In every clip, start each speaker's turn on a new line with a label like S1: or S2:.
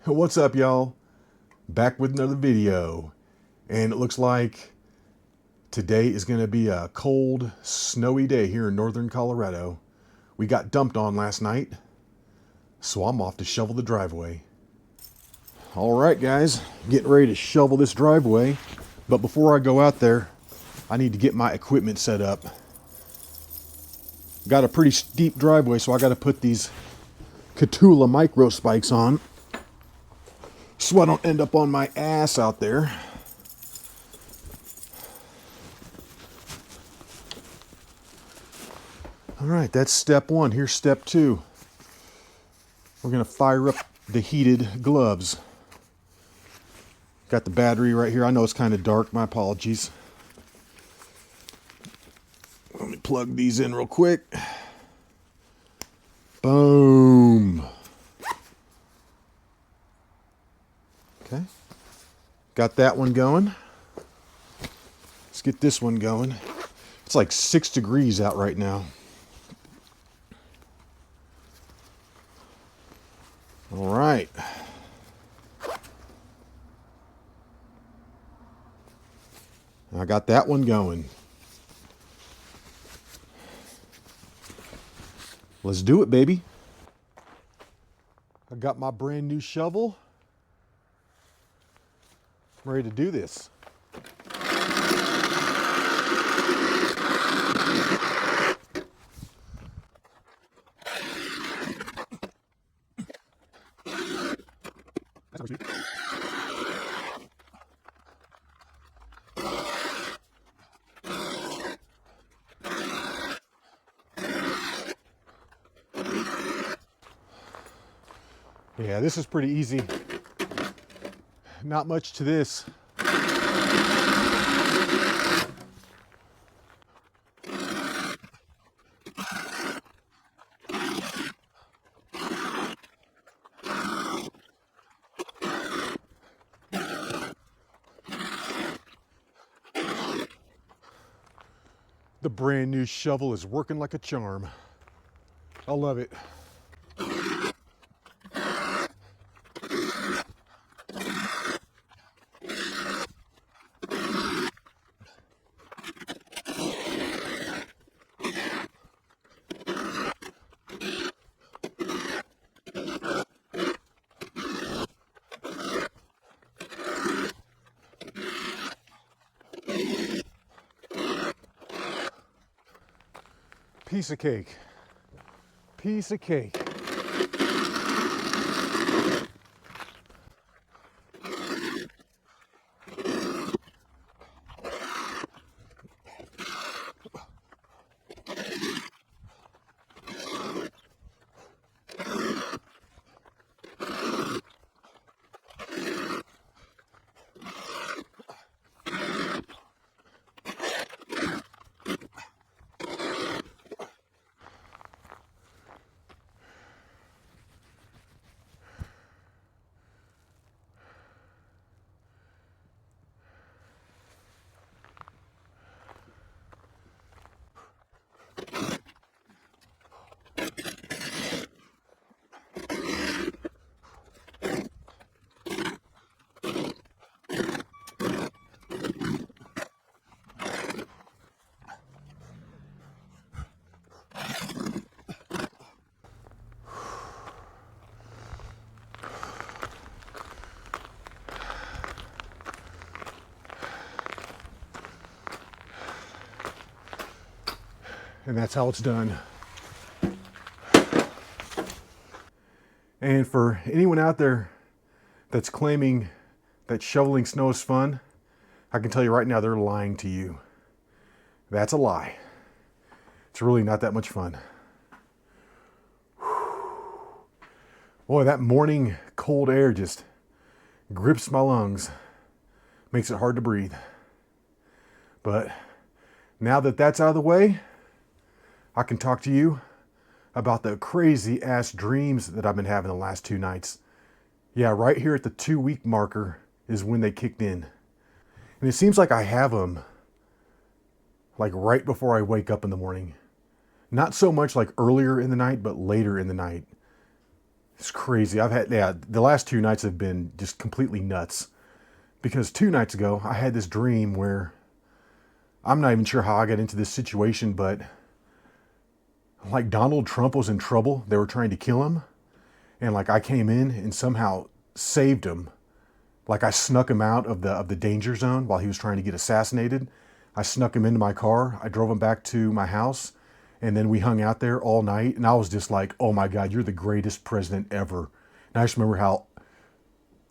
S1: What's up, y'all? Back with another video. And it looks like today is going to be a cold, snowy day here in northern Colorado. We got dumped on last night, so I'm off to shovel the driveway. Alright guys, getting ready to shovel this driveway. But before I go out there, I need to get my equipment set up. Got a pretty steep driveway, so I got to put these Catula micro spikes on, so I don't end up on my ass out there. Alright, that's step one. Here's step two. We're going to fire up the heated gloves. Got the battery right here. I know it's kind of dark. My apologies. Let me plug these in real quick. Boom. Okay. Got that one going. Let's get this one going. It's like 6 degrees out right now. All right. I got that one going. Let's do it, baby. I got my brand new shovel. I'm ready to do this. Yeah, this is pretty easy. Not much to this. The brand new shovel is working like a charm. I love it. Piece of cake. Piece of cake. And that's how it's done. And for anyone out there that's claiming that shoveling snow is fun, I can tell you right now, they're lying to you. That's a lie. It's really not that much fun. Boy, that morning cold air just grips my lungs. Makes it hard to breathe. But now that that's out of the way, I can talk to you about the crazy ass dreams that I've been having the last 2 nights. Yeah, right here at the 2-week marker is when they kicked in. And it seems like I have them like right before I wake up in the morning. Not so much like earlier in the night, but later in the night. It's crazy. The last 2 nights have been just completely nuts. Because 2 nights ago, I had this dream where I'm not even sure how I got into this situation, but like Donald Trump was in trouble. They were trying to kill him. And like I came in and somehow saved him. Like I snuck him out of the danger zone while he was trying to get assassinated. I snuck him into my car. I drove him back to my house. And then we hung out there all night. And I was just like, oh my God, you're the greatest president ever. And I just remember how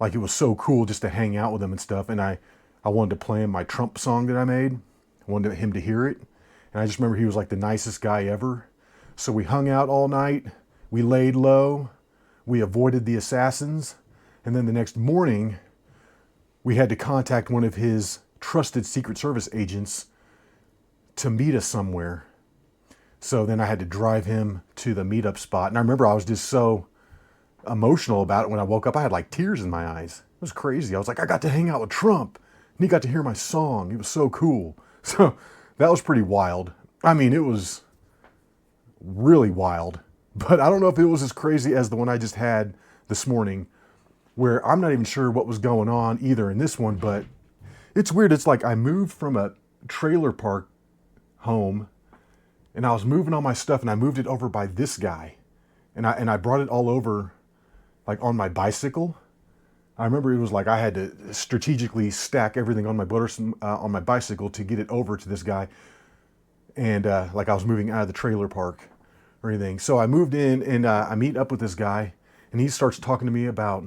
S1: like it was so cool just to hang out with him and stuff. And I wanted to play him my Trump song that I made. I wanted him to hear it. And I just remember he was like the nicest guy ever. So we hung out all night. We laid low. We avoided the assassins. And then the next morning, we had to contact one of his trusted Secret Service agents to meet us somewhere. So then I had to drive him to the meetup spot. And I remember I was just so emotional about it when I woke up. I had like tears in my eyes. It was crazy. I was like, I got to hang out with Trump. And he got to hear my song. It was so cool. So that was pretty wild. I mean, it was really wild. But I don't know if it was as crazy as the one I just had this morning, where I'm not even sure what was going on either in this one, but it's weird. It's like I moved from a trailer park home and I was moving all my stuff and I moved it over by this guy. And I brought it all over like on my bicycle. I remember it was like I had to strategically stack everything on my bicycle to get it over to this guy. And like I was moving out of the trailer park or anything. So I moved in and I meet up with this guy and he starts talking to me about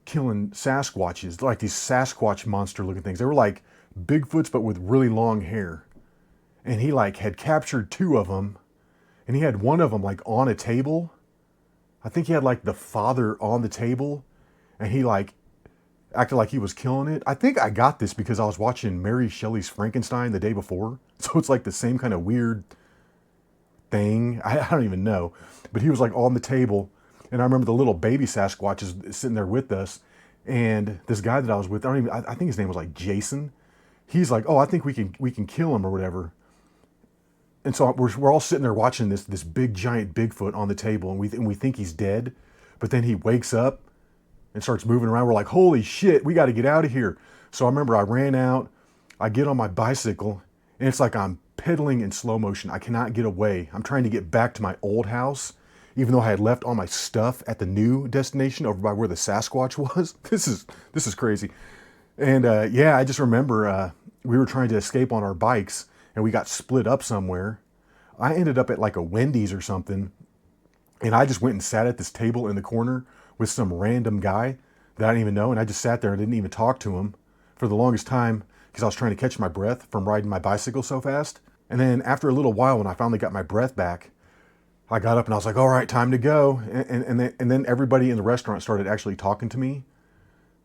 S1: killing Sasquatches, like these Sasquatch monster looking things. They were like Bigfoots, but with really long hair. And he like had captured 2 of them and he had one of them like on a table. I think he had like the father on the table and he like acted like he was killing it. I think I got this because I was watching Mary Shelley's Frankenstein the day before. So it's like the same kind of weird thing. I don't even know. But he was like on the table. And I remember the little baby Sasquatch is sitting there with us. And this guy that I was with, I think his name was like Jason. He's like, oh, I think we can kill him or whatever. And so we're all sitting there watching this big giant Bigfoot on the table. And we think he's dead. But then he wakes up and starts moving around. We're like, holy shit, we got to get out of here. So I remember I ran out. I get on my bicycle. And it's like I'm pedaling in slow motion. I cannot get away. I'm trying to get back to my old house, even though I had left all my stuff at the new destination over by where the Sasquatch was. This is crazy. And yeah, I just remember we were trying to escape on our bikes and we got split up somewhere. I ended up at like a Wendy's or something. And I just went and sat at this table in the corner with some random guy that I didn't even know. And I just sat there and didn't even talk to him for the longest time because I was trying to catch my breath from riding my bicycle so fast. And then after a little while, when I finally got my breath back, I got up and I was like, all right, time to go. And then everybody in the restaurant started actually talking to me.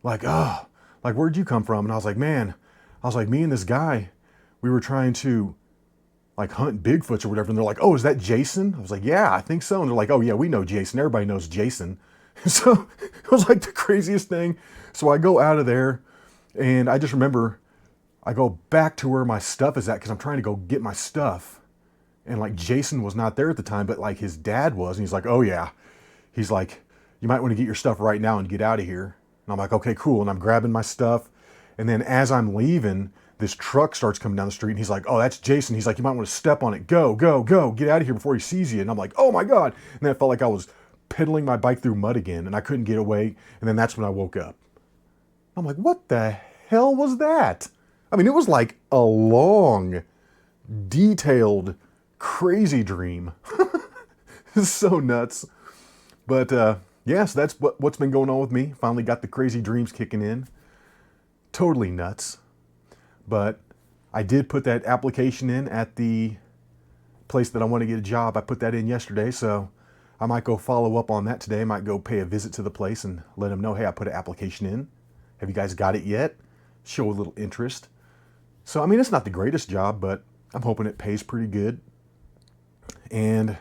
S1: Like, oh, like, where'd you come from? And I was like, man, me and this guy, we were trying to like hunt Bigfoots or whatever. And they're like, oh, is that Jason? I was like, yeah, I think so. And they're like, oh yeah, we know Jason. Everybody knows Jason. So it was like the craziest thing. So I go out of there and I just remember I go back to where my stuff is at because I'm trying to go get my stuff. And like Jason was not there at the time, but like his dad was. And he's like, oh yeah. He's like, you might want to get your stuff right now and get out of here. And I'm like, okay, cool. And I'm grabbing my stuff. And then as I'm leaving, this truck starts coming down the street and he's like, oh, that's Jason. He's like, you might want to step on it. Go, go, go. Get out of here before he sees you. And I'm like, oh my God. And then it felt like I was pedaling my bike through mud again and I couldn't get away. And then that's when I woke up. I'm like, what the hell was that? I mean, it was like a long, detailed, crazy dream. It's so nuts. But yes, that's what's been going on with me. Finally got the crazy dreams kicking in. Totally nuts. But I did put that application in at the place that I want to get a job. I put that in yesterday, so I might go follow up on that today. I might go pay a visit to the place and let them know, hey, I put an application in. Have you guys got it yet? Show a little interest. So, I mean, it's not the greatest job, but I'm hoping it pays pretty good. And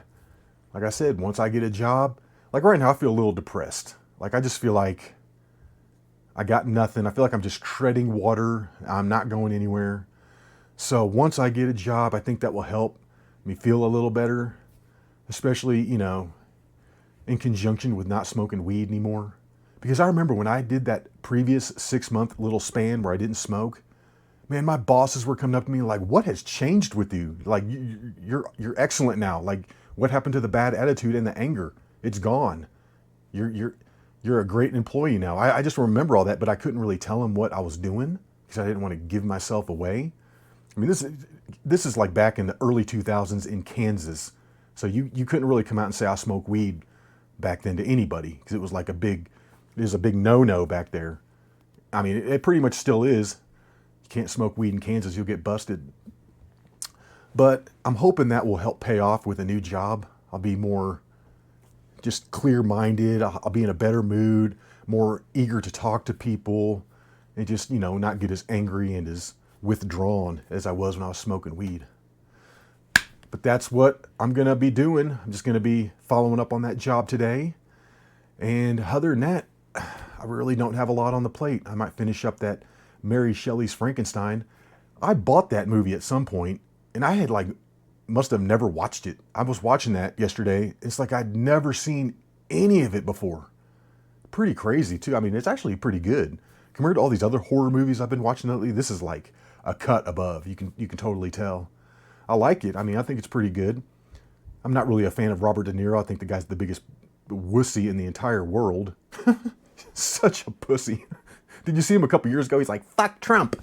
S1: like I said, once I get a job, like right now I feel a little depressed. Like I just feel like I got nothing. I feel like I'm just treading water. I'm not going anywhere. So once I get a job, I think that will help me feel a little better, especially, you know, in conjunction with not smoking weed anymore. Because I remember when I did that previous 6-month little span where I didn't smoke, man, my bosses were coming up to me like, what has changed with you? Like, you're excellent now. Like, what happened to the bad attitude and the anger? It's gone. You're a great employee now. I just remember all that, but I couldn't really tell them what I was doing because I didn't want to give myself away. I mean, this is like back in the early 2000s in Kansas. So you couldn't really come out and say I smoke weed back then to anybody because it was like it was a big no-no back there. I mean, it pretty much still is. You can't smoke weed in Kansas, you'll get busted. But I'm hoping that will help pay off with a new job. I'll be more just clear-minded. I'll be in a better mood, more eager to talk to people, and just, not get as angry and as withdrawn as I was when I was smoking weed. But that's what I'm going to be doing. I'm just going to be following up on that job today. And other than that, I really don't have a lot on the plate. I might finish up that Mary Shelley's Frankenstein. I bought that movie at some point, and I had must have never watched it. I was watching that yesterday. It's like I'd never seen any of it before. Pretty crazy too. I mean, it's actually pretty good. Compared to all these other horror movies I've been watching lately, this is like a cut above. You can totally tell. I like it. I mean, I think it's pretty good. I'm not really a fan of Robert De Niro. I think the guy's the biggest wussy in the entire world. Such a pussy. Did you see him a couple years ago? He's like, fuck Trump.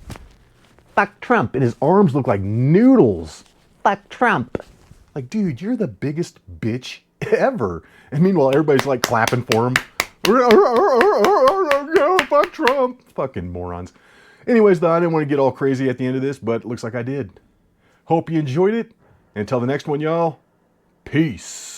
S1: Fuck Trump. And his arms look like noodles. Fuck Trump. Like, dude, you're the biggest bitch ever. And meanwhile, everybody's like clapping for him. Fuck Trump. Fucking morons. Anyways, though, I didn't want to get all crazy at the end of this, but it looks like I did. Hope you enjoyed it. Until the next one, y'all. Peace.